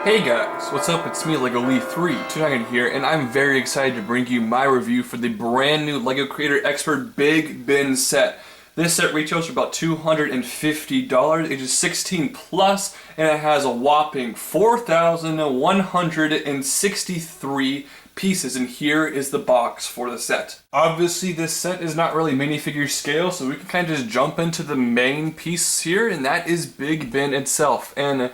Hey guys, what's up? It's me, LEGO Lee 329 here, and I'm very excited to bring you my review for the brand new LEGO Creator Expert Big Bin set. This set retails for about $250, ages 16 plus, and it has a whopping 4,163 pieces, and here is the box for the set. Obviously this set is not really minifigure scale, so we can kind of just jump into the main piece here, and that is Big Bin itself, and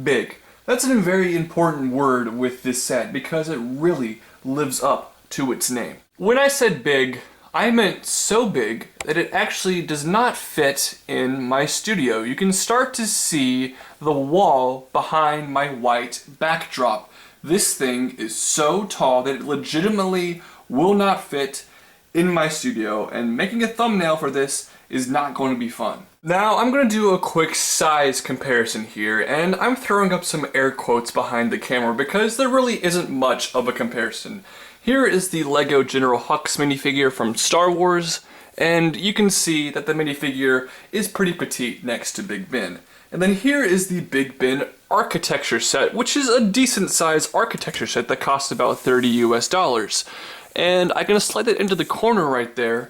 big. That's a very important word with this set because it really lives up to its name. When I said big, I meant so big that it actually does not fit in my studio. You can start to see the wall behind my white backdrop. This thing is so tall that it legitimately will not fit in my studio, and making a thumbnail for this is not going to be fun. Now, I'm going to do a quick size comparison here, and I'm throwing up some air quotes behind the camera because there really isn't much of a comparison. Here is the LEGO General Hux minifigure from Star Wars, and you can see that the minifigure is pretty petite next to Big Bin. And then here is the Big Bin architecture set, which is a decent size architecture set that costs about $30 US. And I'm going to slide it into the corner right there,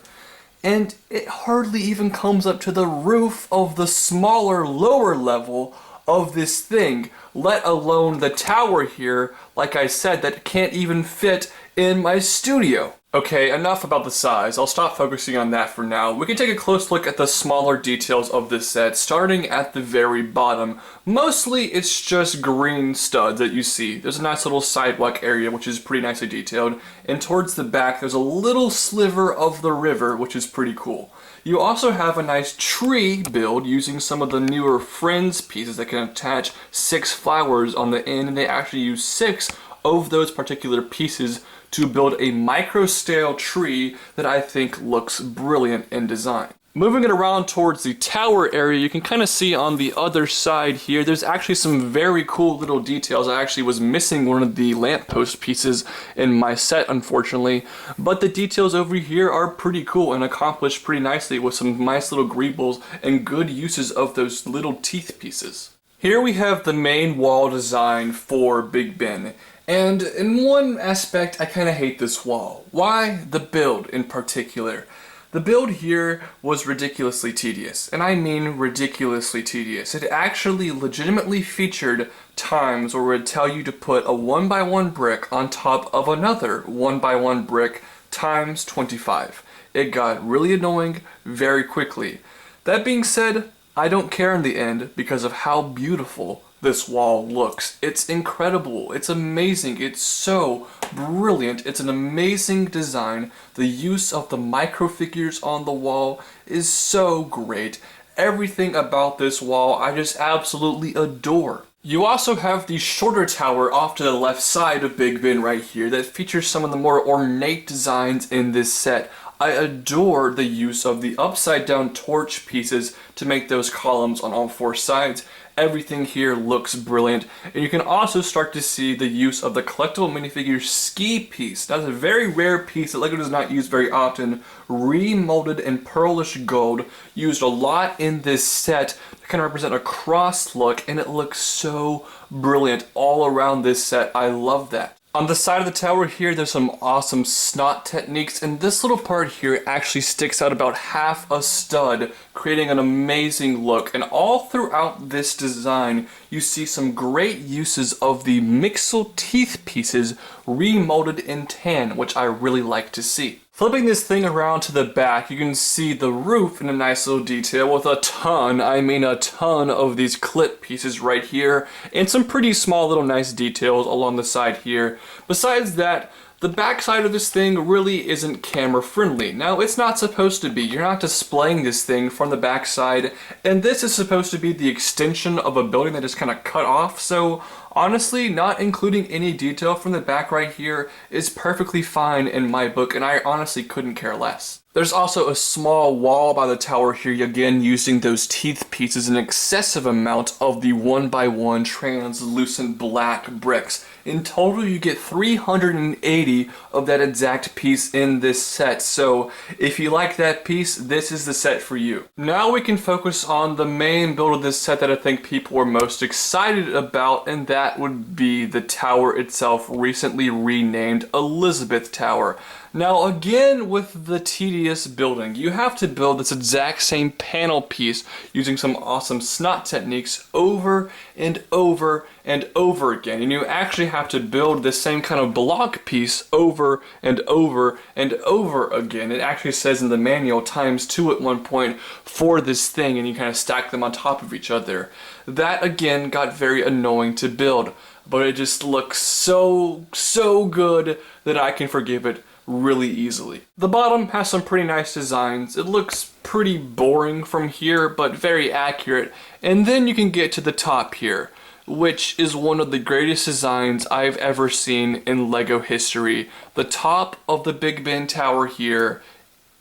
and it hardly even comes up to the roof of the smaller lower level of this thing, let alone the tower here, like I said, that can't even fit in my studio. Okay, enough about the size. I'll stop focusing on that for now. We can take a close look at the smaller details of this set, starting at the very bottom. Mostly it's just green studs that you see. There's a nice little sidewalk area which is pretty nicely detailed, and towards the back there's a little sliver of the river which is pretty cool. You also have a nice tree build using some of the newer Friends pieces that can attach 6 flowers on the end, and they actually use 6 of those particular pieces to build a micro-scale tree that I think looks brilliant in design. Moving it around towards the tower area, you can kind of see on the other side here, there's actually some very cool little details. I actually was missing one of the lamppost pieces in my set, unfortunately, but the details over here are pretty cool and accomplished pretty nicely with some nice little greebles and good uses of those little teeth pieces. Here we have the main wall design for Big Bin. And in one aspect, I kind of hate this wall. Why? The build in particular. The build here was ridiculously tedious, and I mean ridiculously tedious. It actually legitimately featured times where it would tell you to put a 1x1 brick on top of another 1x1 brick times 25. It got really annoying very quickly. That being said, I don't care in the end because of how beautiful this wall looks. It's incredible. It's amazing. It's so brilliant. It's an amazing design. The use of the microfigures on the wall is so great. Everything about this wall I just absolutely adore. You also have the shorter tower off to the left side of Big Bin right here that features some of the more ornate designs in this set. I adore the use of the upside down torch pieces to make those columns on all 4 sides. Everything here looks brilliant, and you can also start to see the use of the collectible minifigure ski piece. That's a very rare piece that LEGO does not use very often, remolded in pearlish gold, used a lot in this set to kind of represent a cross look, and it looks so brilliant all around this set. I love that. On the side of the tower here, there's some awesome snot techniques, and this little part here actually sticks out about half a stud, creating an amazing look. And all throughout this design, you see some great uses of the Mixel teeth pieces remolded in tan, which I really like to see. Flipping this thing around to the back, you can see the roof in a nice little detail with a ton of these clip pieces right here, and some pretty small little nice details along the side here. Besides that, the back side of this thing really isn't camera friendly. Now, it's not supposed to be. You're not displaying this thing from the back side, and this is supposed to be the extension of a building that is kind of cut off, so honestly, not including any detail from the back right here is perfectly fine in my book, and I honestly couldn't care less. There's also a small wall by the tower here, again using those teeth pieces, an excessive amount of the 1x1 translucent black bricks. In total, you get 380 of that exact piece in this set, so if you like that piece, this is the set for you. Now we can focus on the main build of this set that I think people are most excited about, and that that would be the tower itself, recently renamed Elizabeth Tower. Now again, with the tedious building, you have to build this exact same panel piece using some awesome snot techniques over and over and over again. And you actually have to build this same kind of block piece over and over and over again. It actually says in the manual ×2 at one point for this thing, and you kind of stack them on top of each other. That again got very annoying to build, but it just looks so good that I can forgive it really easily. The bottom has some pretty nice designs. It looks pretty boring from here, but very accurate. And then you can get to the top here, which is one of the greatest designs I've ever seen in LEGO history. The top of the Big Ben Tower here,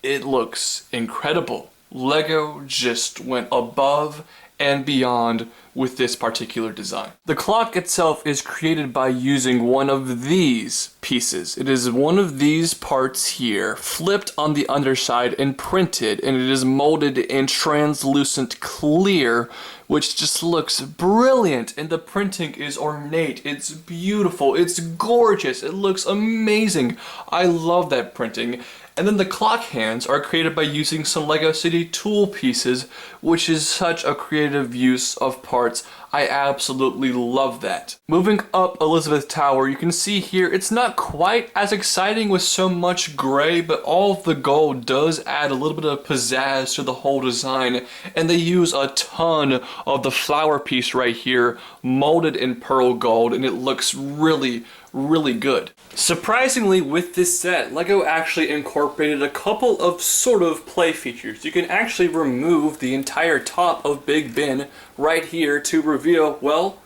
it looks incredible. LEGO just went above and beyond with this particular design. The clock itself is created by using one of these pieces. It is one of these parts here, flipped on the underside and printed, and it is molded in translucent clear, which just looks brilliant, and the printing is ornate, it's beautiful, it's gorgeous, it looks amazing. I love that printing. And then the clock hands are created by using some LEGO City tool pieces, which is such a creative use of parts. I absolutely love that. Moving up Elizabeth Tower, you can see here it's not quite as exciting with so much gray, but all of the gold does add a little bit of pizzazz to the whole design, and they use a ton of the flower piece right here molded in pearl gold, and it looks really good. Surprisingly, with this set, LEGO actually incorporated a couple of sort of play features. You can actually remove the entire top of Big Ben right here to reveal, well,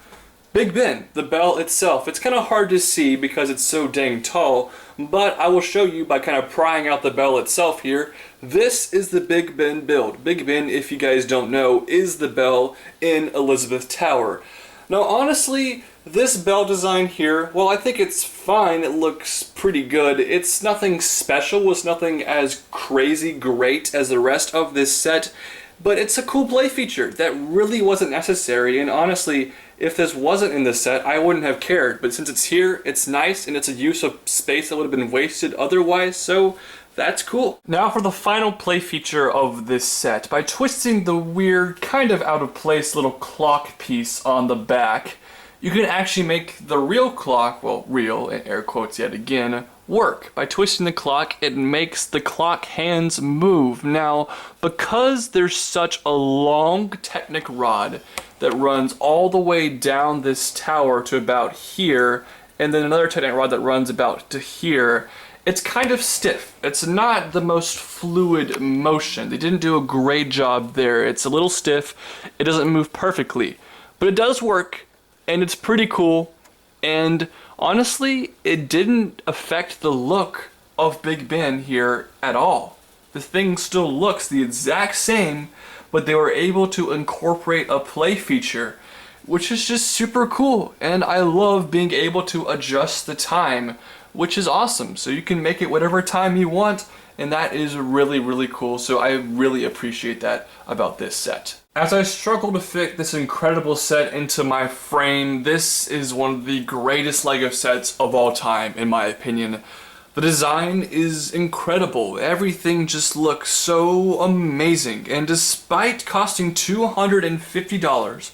Big Ben, the bell itself. It's kind of hard to see because it's so dang tall, but I will show you by kind of prying out the bell itself here. This is the Big Ben build. Big Ben, if you guys don't know, is the bell in Elizabeth Tower. Now honestly, this bell design here, well, I think it's fine. It looks pretty good. It's nothing special. It's nothing as crazy great as the rest of this set, but it's a cool play feature that really wasn't necessary, and honestly, if this wasn't in the set, I wouldn't have cared, but since it's here, it's nice, and it's a use of space that would have been wasted otherwise, so that's cool. Now for the final play feature of this set. By twisting the weird, kind of out of place little clock piece on the back, you can actually make the real clock, well, real, in air quotes yet again, work. By twisting the clock, it makes the clock hands move. Now, because there's such a long Technic rod that runs all the way down this tower to about here, and then another Technic rod that runs about to here, it's kind of stiff. It's not the most fluid motion. They didn't do a great job there. It's a little stiff. It doesn't move perfectly, but it does work, and it's pretty cool, and honestly, it didn't affect the look of Big Ben here at all. The thing still looks the exact same, but they were able to incorporate a play feature, which is just super cool, and I love being able to adjust the time, which is awesome. So you can make it whatever time you want, and that is really cool, so I really appreciate that about this set. As I struggle to fit this incredible set into my frame, this is one of the greatest LEGO sets of all time, in my opinion. The design is incredible. Everything just looks so amazing, and despite costing $250,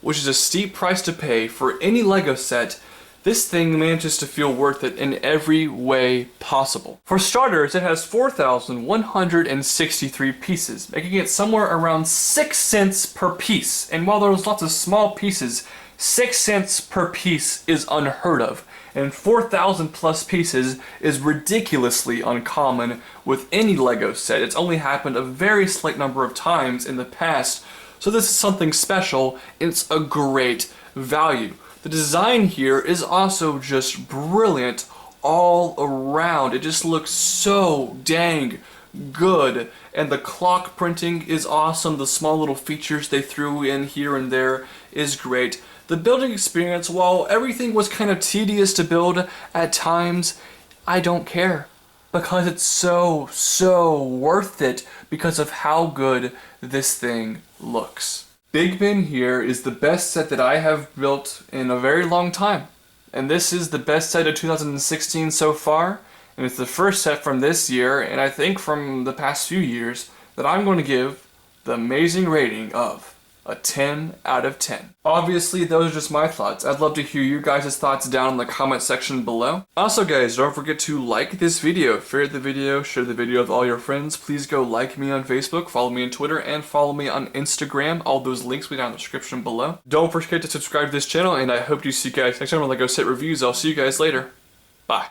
which is a steep price to pay for any LEGO set, this thing manages to feel worth it in every way possible. For starters, it has 4,163 pieces, making it somewhere around 6 cents per piece. And while there's lots of small pieces, 6 cents per piece is unheard of. And 4,000 plus pieces is ridiculously uncommon with any LEGO set. It's only happened a very slight number of times in the past, so this is something special, and it's a great value. The design here is also just brilliant all around. It just looks so dang good, and the clock printing is awesome. The small little features they threw in here and there is great. The building experience, while everything was kind of tedious to build at times, I don't care, because it's so worth it because of how good this thing looks. Big Ben here is the best set that I have built in a very long time. And this is the best set of 2016 so far, and it's the first set from this year, and I think from the past few years, that I'm going to give the amazing rating of a 10 out of 10. Obviously, those are just my thoughts. I'd love to hear your guys' thoughts down in the comment section below. Also guys, don't forget to like this video, favorite the video, share the video with all your friends. Please go like me on Facebook, follow me on Twitter, and follow me on Instagram. All those links will be down in the description below. Don't forget to subscribe to this channel, and I hope to see you guys next time when I go set reviews. I'll see you guys later. Bye.